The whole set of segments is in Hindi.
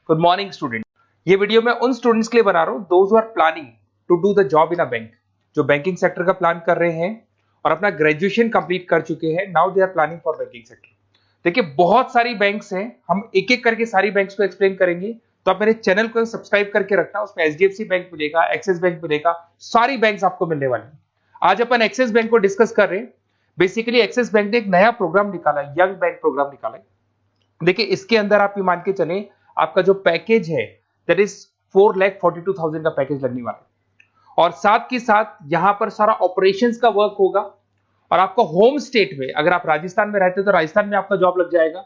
Good morning student. ये वीडियो मैं उन स्टूडेंट्स के लिए बना रहा हूँ those who are planning to do the job in a bank, जो बैंकिंग सेक्टर का प्लान कर रहे हैं और अपना ग्रेजुएशन कंप्लीट कर चुके हैं। Now they are planning for banking sector. देखिए बहुत सारी बैंक्स हैं, हम एक एक करके सारी बैंक्स को एक्सप्लेन करेंगे, तो आप मेरे चैनल को सब्सक्राइब करके रखना। उसमें एचडीएफसी बैंक मिलेगा, एक्सिस बैंक मिलेगा, सारी बैंक्स आपको मिलने वाली है। आज अपन एक्सिस बैंक को डिस्कस कर रहे हैं। बेसिकली एक्सिस बैंक ने एक नया प्रोग्राम निकाला है, यंग बैंक प्रोग्राम निकाला है। देखिए इसके अंदर आप ये मान के चले, आपका जो पैकेज है दैट इज 4,42,000 का पैकेज लगने वाला है, और साथ के साथ यहां पर सारा ऑपरेशंस का वर्क होगा। और आपका होम स्टेट में, अगर आप राजस्थान में रहते हैं तो राजस्थान में आपका जॉब लग जाएगा,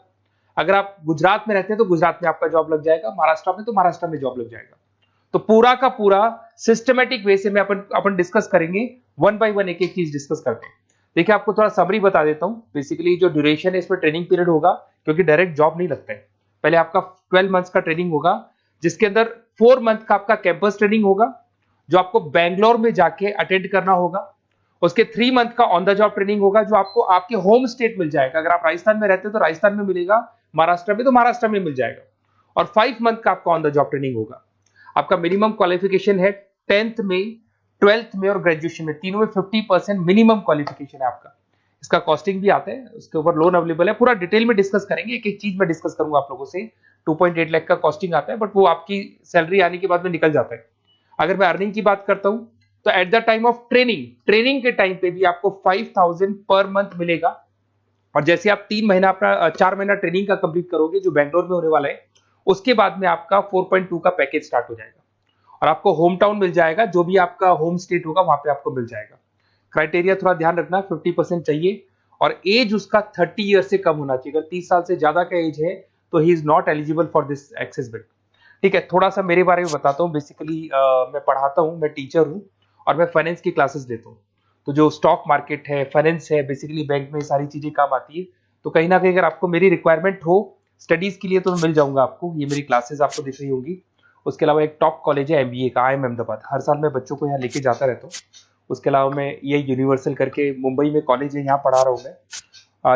अगर आप गुजरात में रहते हैं तो गुजरात में आपका जॉब लग जाएगा, महाराष्ट्र में तो महाराष्ट्र में जॉब लग जाएगा। तो पूरा का पूरा सिस्टमेटिक वे से में अपन डिस्कस करेंगे, वन बाय वन एक एक चीज डिस्कस करते हैं। देखिए आपको थोड़ा समरी बता देता हूं। बेसिकली जो ड्यूरेशन है इसमें ट्रेनिंग पीरियड होगा, क्योंकि डायरेक्ट जॉब नहीं लगता है। पहले आपका 12 मंथ्स का ट्रेनिंग होगा, जिसके अंदर 4 मंथ का आपका कैंपस ट्रेनिंग होगा, जो आपको बैंगलोर में जाके अटेंड करना होगा। उसके 3 मंथ का ऑन द जॉब ट्रेनिंग होगा, जो आपको आपके होम स्टेट मिल जाएगा। अगर आप राजस्थान में रहते हो तो राजस्थान में मिलेगा, महाराष्ट्र में तो महाराष्ट्र में मिल जाएगा। और 5 मंथ का आपका ऑन द जॉब ट्रेनिंग होगा। आपका मिनिमम क्वालिफिकेशन है 10th में, 12th में और ग्रेजुएशन में, तीनों में 50% मिनिमम क्वालिफिकेशन है आपका। इसका कॉस्टिंग भी आता है, उसके ऊपर लोन अवेलेबल है। पूरा डिटेल में डिस्कस करेंगे, एक एक चीज में डिस्कस करूंगा आप लोगों से। 2.8 लाख का कॉस्टिंग आता है, बट वो आपकी सैलरी आने के बाद में निकल जाता है। अगर मैं अर्निंग की बात करता हूं तो at the time of training के टाइम पे भी आपको 5,000 पर मंथ मिलेगा। और जैसे आप 3 महीना अपना 4 महीना ट्रेनिंग का कंप्लीट करोगे, जो बैंगलोर में होने वाला है, उसके बाद में आपका 4.2 का पैकेज स्टार्ट हो जाएगा। और आपको होम टाउन मिल जाएगा, जो भी आपका होम स्टेट होगा वहां पे आपको मिल जाएगा। क्राइटेरिया थोड़ा ध्यान रखना, 50% चाहिए, और एज उसका 30 ईयर से कम होना चाहिए। अगर 30 साल से ज्यादा का एज है तो he is not eligible for this axis bank. ठीक है, थोड़ा सा मेरे बारे में बताता हूँ। बेसिकली मैं पढ़ाता हूँ, मैं टीचर हूँ, और मैं फाइनेंस की क्लासेस देता हूँ। तो जो स्टॉक मार्केट है, फाइनेंस है, बेसिकली बैंक में सारी चीजें काम आती है। तो कहीं ना कहीं अगर आपको मेरी रिक्वायरमेंट हो स्टडीज के लिए तो मैं मिल जाऊंगा आपको। ये मेरी क्लासेस आपको दिख रही होगी। उसके अलावा एक टॉप कॉलेज है एमबीए का, IIM अहमदाबाद। हर साल मैं बच्चों को यहाँ लेके जाता रहता हूँ। उसके अलावा मैं ये यूनिवर्सल करके मुंबई में कॉलेज है, यहाँ पढ़ा रहा हूँ मैं।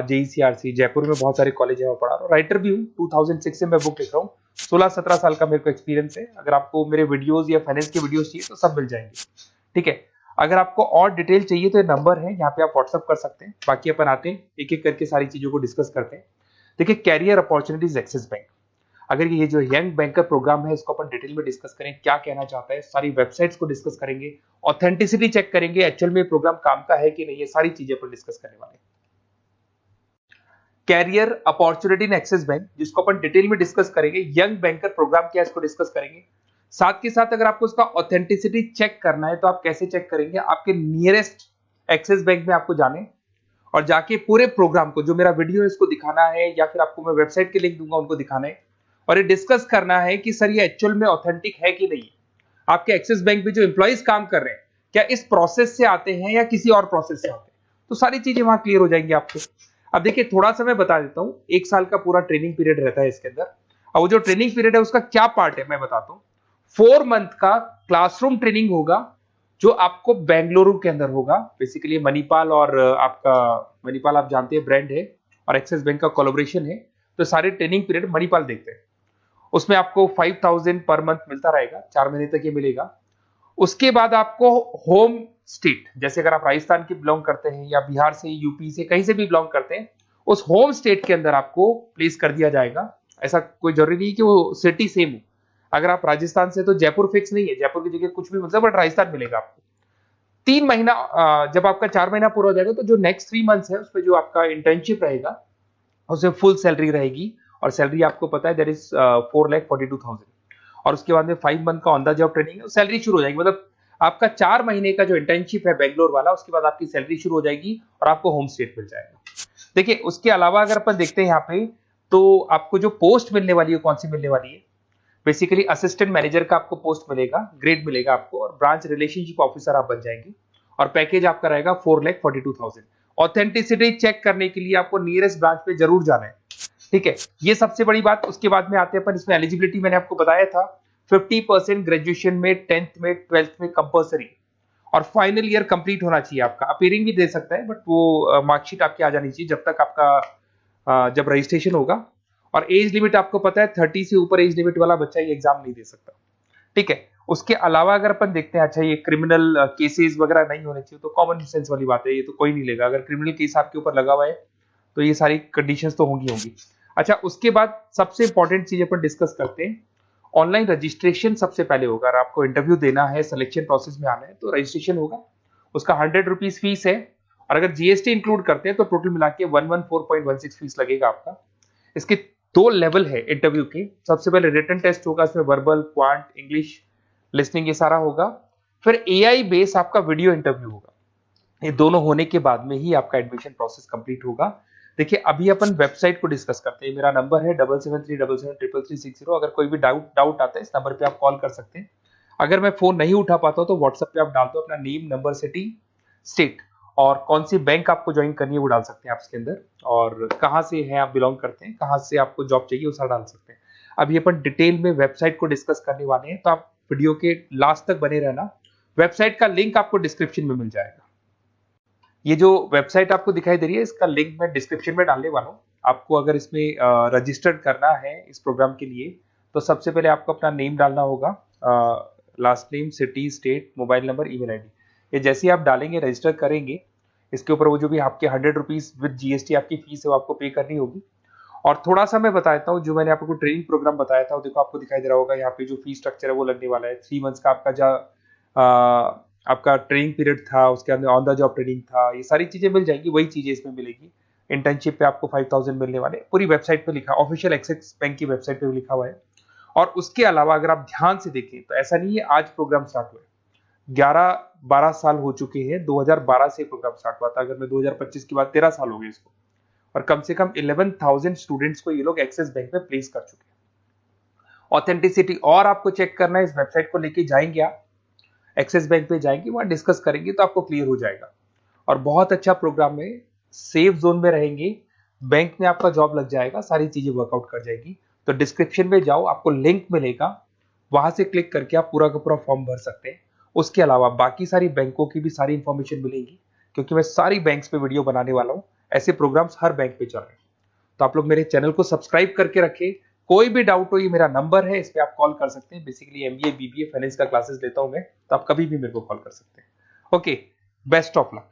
JECRC जयपुर में बहुत सारे कॉलेज है, वहाँ पढ़ा रहा हूँ। राइटर भी हूँ, 2006 से मैं बुक लिख रहा हूँ। 16-17 साल का मेरे को एक्सपीरियंस है। अगर आपको मेरे वीडियोस या फाइनेंस के वीडियोस चाहिए तो सब मिल जाएंगे। ठीक है, अगर आपको और डिटेल चाहिए तो ये नंबर है, यहाँ पे आप व्हाट्सअप कर सकते हैं। बाकी अपन आते हैं एक एक करके सारी चीजों को डिस्कस करते हैं। देखिए कैरियर अपॉर्चुनिटीज एक्सिस बैंक, अगर ये जो यंग बैंकर प्रोग्राम है इसको अपन डिटेल में डिस्कस करें, क्या कहना चाहता है, सारी वेबसाइट्स को डिस्कस करेंगे, ऑथेंटिसिटी चेक करेंगे, एक्चुअल में प्रोग्राम काम का है कि नहीं, ये सारी चीजें अपन डिस्कस करने वाले हैं। Career opportunity in Axis bank, जिसको अपन डिटेल में डिस्कस करेंगे। यंग बैंकर प्रोग्राम क्या है इसको डिस्कस करेंगे। साथ के साथ अगर आपको इसका ऑथेंटिसिटी चेक करना है तो आप कैसे चेक करेंगे, आपके नियरेस्ट एक्सिस बैंक में आपको जाने और जाके पूरे प्रोग्राम को, जो मेरा वीडियो है इसको दिखाना है, या फिर आपको मैं वेबसाइट के लिंक दूंगा उनको दिखाना है, और ये डिस्कस करना है कि सर ये एक्चुअल में ऑथेंटिक है कि नहीं। आपके एक्सिस बैंक में जो एम्प्लॉइज काम कर रहे हैं क्या इस प्रोसेस से आते हैं या किसी और प्रोसेस से आते हैं, तो सारी चीजें वहां क्लियर हो जाएंगी आपको। अब देखिए थोड़ा सा मैं बता देता हूं, 1 साल का पूरा ट्रेनिंग पीरियड रहता है इसके अंदर। और वो जो ट्रेनिंग पीरियड है उसका क्या पार्ट है मैं बताता हूं। 4 मंथ का क्लासरूम ट्रेनिंग होगा, जो आपको बेंगलुरु के अंदर होगा। बेसिकली मणिपाल और आपका मणिपाल आप जानते हैं ब्रांड है, और एक्सिस बैंक का कोलैबोरेशन है, तो सारे ट्रेनिंग पीरियड मणिपाल देखते हैं। उसमें आपको 5,000 पर मंथ मिलता रहेगा, 4 महीने तक ये मिलेगा। उसके बाद आपको होम स्टेट, जैसे अगर आप राजस्थान के बिलोंग करते हैं या बिहार से, यूपी से, कहीं से भी बिलोंग करते हैं, उस होम स्टेट के अंदर आपको प्लेस कर दिया जाएगा। ऐसा कोई जरूरी नहीं कि वो सिटी सेम हो। अगर आप राजस्थान से तो जयपुर फिक्स नहीं है, जयपुर की जगह कुछ भी मिलता है, बट राजस्थान मिलेगा आपको। 3 महीना जब आपका 4 महीना पूरा हो जाएगा तो जो नेक्स्ट 3 मंथ्स है उसमें जो आपका इंटर्नशिप रहेगा उसमें फुल सैलरी रहेगी। और सैलरी आपको पता है दैट इज 4,42,000। और उसके बाद में 5 मंथ का ऑन द जॉब ट्रेनिंग है, सैलरी शुरू हो जाएगी। मतलब आपका 4 महीने का जो इंटर्नशिप है बेंगलोर वाला, उसके बाद आपकी सैलरी शुरू हो जाएगी और आपको होम स्टेट मिल जाएगा। देखिए उसके अलावा अगर अपन देखते हैं यहाँ पे, तो आपको जो पोस्ट मिलने वाली है कौन सी मिलने वाली है। बेसिकली असिस्टेंट मैनेजर का आपको पोस्ट मिलेगा, ग्रेड मिलेगा आपको, और ब्रांच रिलेशनशिप ऑफिसर आप बन जाएंगे। और पैकेज आपका रहेगा 4,42,000। ऑथेंटिसिटी चेक करने के लिए आपको नियरेस्ट ब्रांच पे जरूर जाना है। ठीक है, ये सबसे बड़ी बात। उसके बाद में आते हैं अपन, इसमें एलिजिबिलिटी मैंने आपको बताया था 50% ग्रेजुएशन में, 10th में, 12th में कंपल्सरी, और फाइनल ईयर कंप्लीट होना चाहिए आपका। अपीयरिंग भी दे सकता है, बट वो मार्कशीट आपकी आ जानी चाहिए जब तक आपका जब रजिस्ट्रेशन होगा। और एज लिमिट आपको पता है 30 से ऊपर एज लिमिट वाला बच्चा ये एग्जाम नहीं दे सकता, ठीक है। उसके अलावा अगर अपन देखते हैं, अच्छा ये क्रिमिनल केसेस वगैरह नहीं होने चाहिए, तो कॉमन सेंस वाली बात है, ये तो कोई नहीं लेगा। अगर क्रिमिनल केस आपके ऊपर लगा हुआ है तो ये सारी कंडीशंस तो होंगी। अच्छा, उसके बाद सबसे इंपॉर्टेंट चीज अपन डिस्कस करते हैं, ऑनलाइन रजिस्ट्रेशन सबसे पहले होगा। अगर आपको इंटरव्यू देना है, सिलेक्शन प्रोसेस में आना है, तो रजिस्ट्रेशन होगा, उसका 100 रुपीज फीस है, और अगर जीएसटी इंक्लूड करते हैं तो टोटल मिला के 114.16 फीस लगेगा आपका। इसके 2 लेवल है इंटरव्यू के। सबसे पहले रिटन टेस्ट होगा, इसमें वर्बल, क्वांट, इंग्लिश, लिसनिंग, ये सारा होगा। फिर एआई बेस आपका वीडियो इंटरव्यू होगा। ये दोनों होने के बाद में ही आपका एडमिशन प्रोसेस कंप्लीट होगा। देखिए, अभी अपन वेबसाइट को डिस्कस करते हैं। मेरा नंबर है 7737733360। अगर कोई भी डाउट आता है, इस नंबर पे आप कॉल कर सकते हैं। अगर मैं फोन नहीं उठा पाता हूं तो व्हाट्सएप पे आप डाल दो अपना नेम, नंबर, सिटी, स्टेट, और कौन सी बैंक आपको ज्वाइन करनी है वो डाल सकते हैं आप इसके अंदर, और कहाँ से है आप बिलोंग करते हैं, कहाँ से आपको जॉब चाहिए वो सारा डाल सकते हैं। अभी अपन डिटेल में वेबसाइट को डिस्कस करने वाले हैं, तो आप वीडियो के लास्ट तक बने रहना। वेबसाइट का लिंक आपको डिस्क्रिप्शन में मिल जाएगा। ये जो वेबसाइट आपको दिखाई दे रही है, इसका लिंक मैं डिस्क्रिप्शन में डालने वाला हूँ। आपको अगर इसमें रजिस्टर्ड करना है इस प्रोग्राम के लिए, तो सबसे पहले आपको अपना नेम डालना होगा, last name, city, state, mobile number, email ID. ये जैसे ही आप डालेंगे, रजिस्टर करेंगे, इसके ऊपर वो जो भी आपके 100 रुपीज विद जीएसटी आपकी फीस है वो आपको पे करनी होगी। और थोड़ा सा मैं बताता हूँ, जो मैंने आपको ट्रेनिंग प्रोग्राम बताया था, देखो आपको दिखाई दे रहा होगा यहाँ पे जो फीस स्ट्रक्चर है वो लगने वाला है। 3 मंथ्स का आपका जो आपका ट्रेनिंग पीरियड था, उसके अंदर ऑन द जॉब ट्रेनिंग था, ये सारी चीजें मिल जाएगी, वही चीजें इसमें मिलेगी। इंटर्नशिप पे आपको 5000 मिलने वाले, पूरी वेबसाइट पे लिखा, ऑफिशियल एक्सिस बैंक की वेबसाइट पे लिखा हुआ है। और उसके अलावा अगर आप ध्यान से देखें तो ऐसा नहीं है आज प्रोग्राम स्टार्ट हुआ है, 11-12 साल हो चुके हैं। 2012 से प्रोग्राम स्टार्ट हुआ था, अगर मैं 2025 की बात, 13 साल हो गए इसको, और कम से कम 11,000 स्टूडेंट्स को ये लोग एक्सिस बैंक में प्लेस कर चुके हैं। ऑथेंटिसिटी और आपको चेक करना है, इस वेबसाइट को लेके जाएंगे आप, एक्सिस बैंक पे जाएंगे, वहां डिस्कस करेंगे तो आपको क्लियर हो जाएगा। और बहुत अच्छा प्रोग्राम है, सेफ जोन में रहेंगे, बैंक में आपका जॉब लग जाएगा, सारी चीजें वर्कआउट कर जाएगी। तो डिस्क्रिप्शन में जाओ, आपको लिंक मिलेगा, वहां से क्लिक करके आप पूरा का पूरा फॉर्म भर सकते हैं। उसके अलावा बाकी सारी बैंकों की भी सारी इंफॉर्मेशन मिलेगी, क्योंकि मैं सारी बैंक्स पे वीडियो बनाने वाला हूं। ऐसे प्रोग्राम्स हर बैंक पे चल रहे हैं, तो आप लोग मेरे चैनल को सब्सक्राइब करके रखें। कोई भी डाउट हो, ये मेरा नंबर है, इस पे आप कॉल कर सकते हैं। बेसिकली एमबीए, बीबीए, फाइनेंस का क्लासेस लेता हूं मैं, तो आप कभी भी मेरे को कॉल कर सकते हैं। Okay, best of luck.